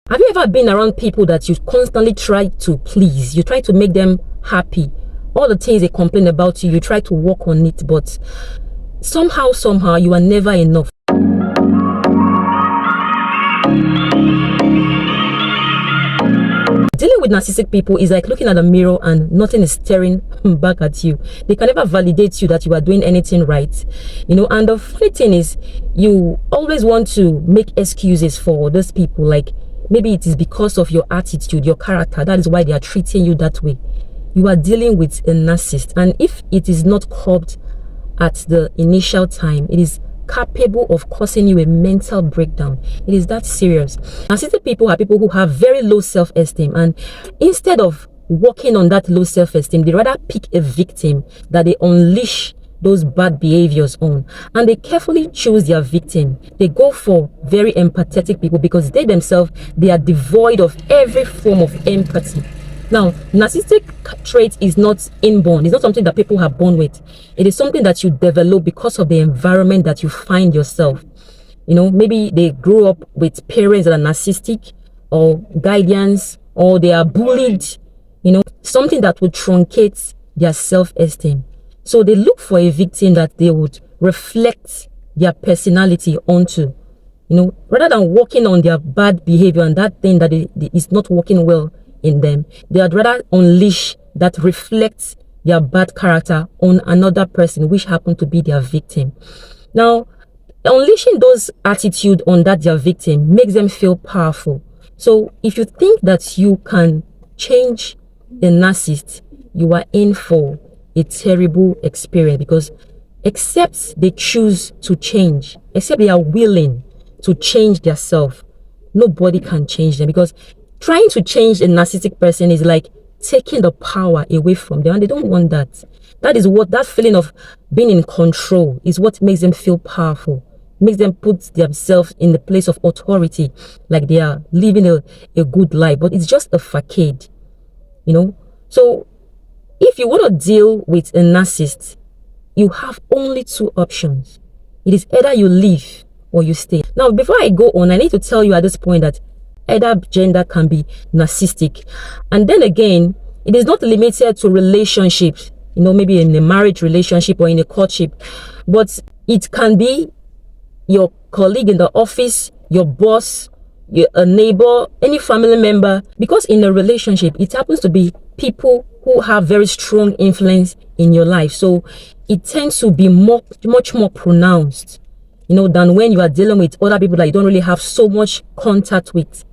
Have you ever been around people that you constantly try to please? You try to make them happy. All the things they complain about you, you try to work on it, but somehow, you are never enough. Dealing with narcissistic people is like looking at a mirror and nothing is staring back at you. They can never validate you that you are doing anything right. And the funny thing is, you always want to make excuses for those people. Like, maybe it is because of your attitude, your character. That is why they are treating you that way. You are dealing with a narcissist. And if it is not curbed at the initial time, it is capable of causing you a mental breakdown. It is that serious. Narcissistic people are people who have very low self-esteem, and instead of working on that low self-esteem, they rather pick a victim that they unleash those bad behaviors on, and they carefully choose their victim. They go for very empathetic people because they are devoid of every form of empathy. Now, narcissistic trait is not inborn. It's not something that people are born with. It is something that you develop because of the environment that you find yourself. Maybe they grew up with parents that are narcissistic, or guardians, or they are bullied, something that would truncate their self-esteem. So they look for a victim that they would reflect their personality onto, rather than working on their bad behavior and that thing that is not working well in them. They would rather unleash that reflects their bad character on another person, which happened to be their victim. Now, unleashing those attitude on that their victim makes them feel powerful. So if you think that you can change a narcissist, you are in for a terrible experience, because except they choose to change, except they are willing to change themselves, nobody can change them. Because trying to change a narcissistic person is like taking the power away from them, and they don't want that. That feeling of being in control is what makes them feel powerful, makes them put themselves in the place of authority, like they are living a good life, but it's just a facade, So if you want to deal with a narcissist, you have only two options. It is either you leave or you stay. Now, before I go on, I need to tell you at this point that either gender can be narcissistic. And then again, it is not limited to relationships, maybe in a marriage relationship or in a courtship, but it can be your colleague in the office, your boss, a neighbor, any family member. Because in a relationship, it happens to be people who have very strong influence in your life. So it tends to be much more pronounced, than when you are dealing with other people that you don't really have so much contact with.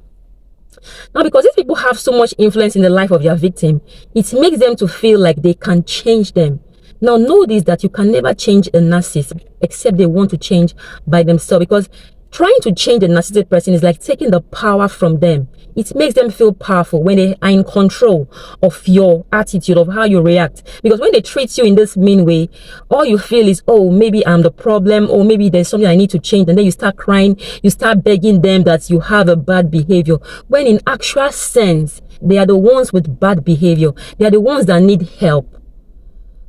Now, because these people have so much influence in the life of their victim, it makes them to feel like they can change them. Now, know this, that you can never change a narcissist except they want to change by themselves, because trying to change a narcissistic person is like taking the power from them. It makes them feel powerful when they are in control of your attitude, of how you react. Because when they treat you in this mean way, all you feel is, oh, maybe I'm the problem, or maybe there's something I need to change. And then you start crying, you start begging them that you have a bad behavior. When in actual sense, they are the ones with bad behavior. They are the ones that need help.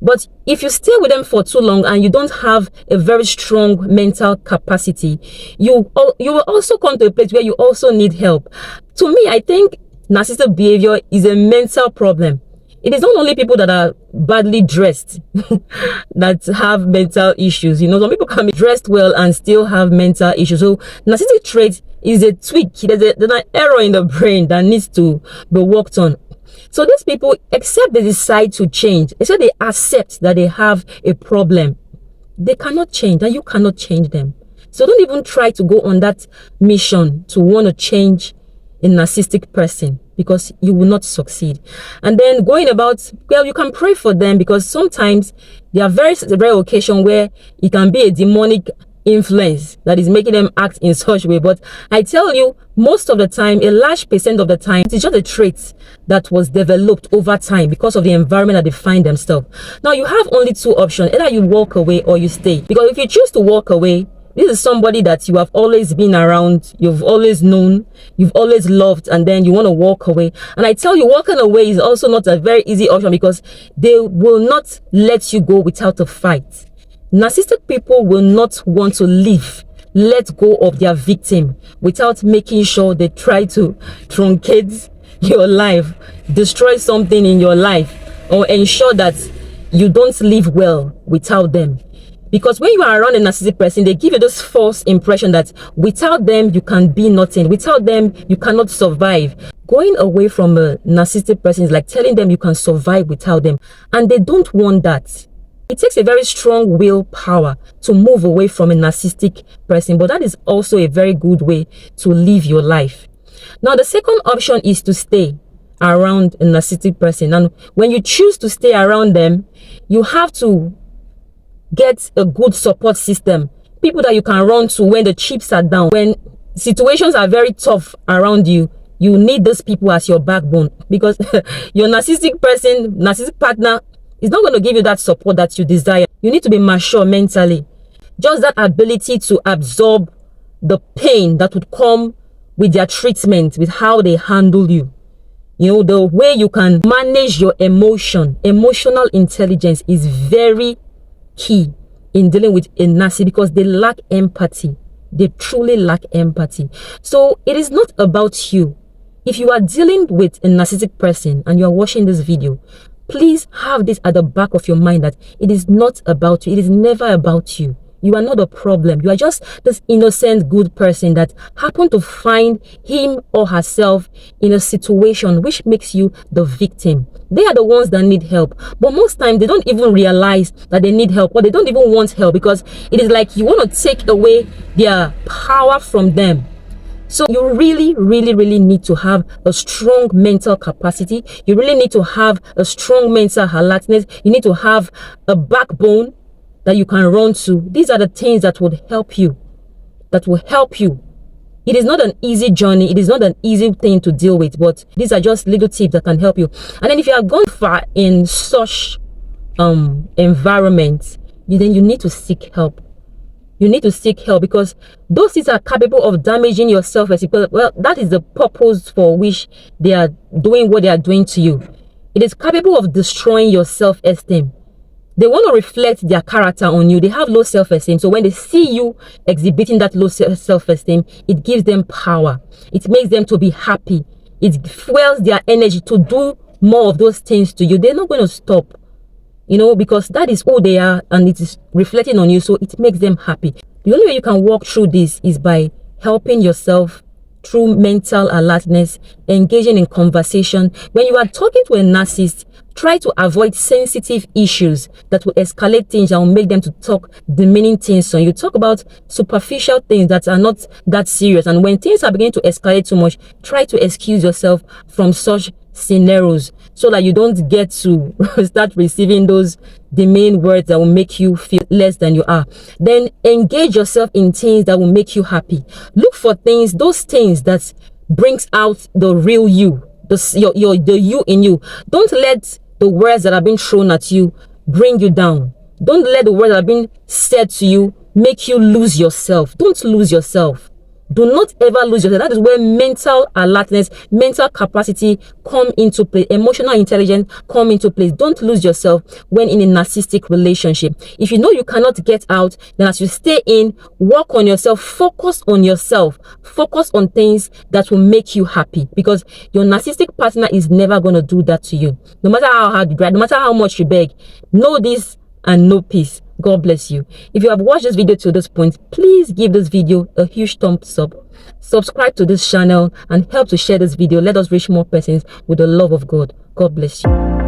But if you stay with them for too long and you don't have a very strong mental capacity, you will also come to a place where you also need help. To me, I think narcissistic behavior is a mental problem. It is not only people that are badly dressed that have mental issues. Some people can be dressed well and still have mental issues. So narcissistic trait is a tweak. There's an error in the brain that needs to be worked on. So these people, except they decide to change, except they accept that they have a problem, they cannot change, and you cannot change them. So don't even try to go on that mission to want to change a narcissistic person, because you will not succeed. And then going about, well, you can pray for them, because sometimes there are very rare occasions where it can be a demonic influence that is making them act in such a way. But I tell you, most of the time, a large percent of the time, it's just a trait that was developed over time because of the environment that they find themselves. Now, you have only two options. Either you walk away or you stay. Because if you choose to walk away, this is somebody that you have always been around, you've always known, you've always loved, and then you want to walk away. And I tell you, walking away is also not a very easy option, because they will not let you go without a fight. Narcissistic people will not want to leave let go of their victim without making sure they try to truncate your life, destroy something in your life, or ensure that you don't live well without them. Because when you are around a narcissistic person, they give you this false impression that without them, you can be nothing. Without them, you cannot survive. Going away from a narcissistic person is like telling them you can survive without them. And they don't want that. It takes a very strong willpower to move away from a narcissistic person. But that is also a very good way to live your life. Now, the second option is to stay around a narcissistic person. And when you choose to stay around them, you have to get a good support system, people that you can run to when the chips are down. When situations are very tough around you, you need those people as your backbone, because your narcissistic partner is not going to give you that support that you desire. You need to be mature mentally. Just that ability to absorb the pain that would come with their treatment, with how they handle you. You know, the way you can manage your emotional intelligence is very key in dealing with a narcissist, because they lack empathy. They truly lack empathy. So it is not about you. If you are dealing with a narcissistic person and you are watching this video, please have this at the back of your mind, that it is not about you. It is never about you. You are not a problem. You are just this innocent, good person that happened to find him or herself in a situation which makes you the victim. They are the ones that need help. But most times, they don't even realize that they need help, or they don't even want help, because it is like you want to take away their power from them. So you really need to have a strong mental capacity. You really need to have a strong mental alertness. You need to have a backbone that you can run to. These are the things that would help you. It is not an easy journey. It is not an easy thing to deal with, but these are just little tips that can help you. And then if you are gone far in such environments, then you need to seek help. You need to seek help, because those things are capable of damaging your self-esteem. Well, that is the purpose for which they are doing what they are doing to you. It is capable of destroying your self-esteem. They want to reflect their character on you. They have low self-esteem. So when they see you exhibiting that low self-esteem, it gives them power. It makes them to be happy. It fuels their energy to do more of those things to you. They're not going to stop, you know, because that is who they are and it is reflecting on you. So it makes them happy. The only way you can walk through this is by helping yourself through mental alertness, engaging in conversation. When you are talking to a narcissist, try to avoid sensitive issues that will escalate things and will make them to talk demeaning things on you. Talk about superficial things that are not that serious. And when things are beginning to escalate too much, try to excuse yourself from such scenarios so that you don't get to start receiving those demeaning words that will make you feel less than you are. Then engage yourself in things that will make you happy. Look for things, those things that brings out the real you, the you in you. Don't let the words that are being thrown at you bring you down. Don't let the words that are being said to you make you lose yourself. Don't lose yourself. Do not ever lose yourself. That is where mental alertness, mental capacity come into play, emotional intelligence come into place. Don't lose yourself when in a narcissistic relationship. If you know you cannot get out, then as you stay in, work on yourself, focus on yourself, focus on things that will make you happy, because your narcissistic partner is never going to do that to you. No matter how hard you try, no matter how much you beg, know this and know peace. God bless you. If you have watched this video to this point, please give this video a huge thumbs up. Subscribe to this channel and help to share this video. Let us reach more persons with the love of God. God bless you.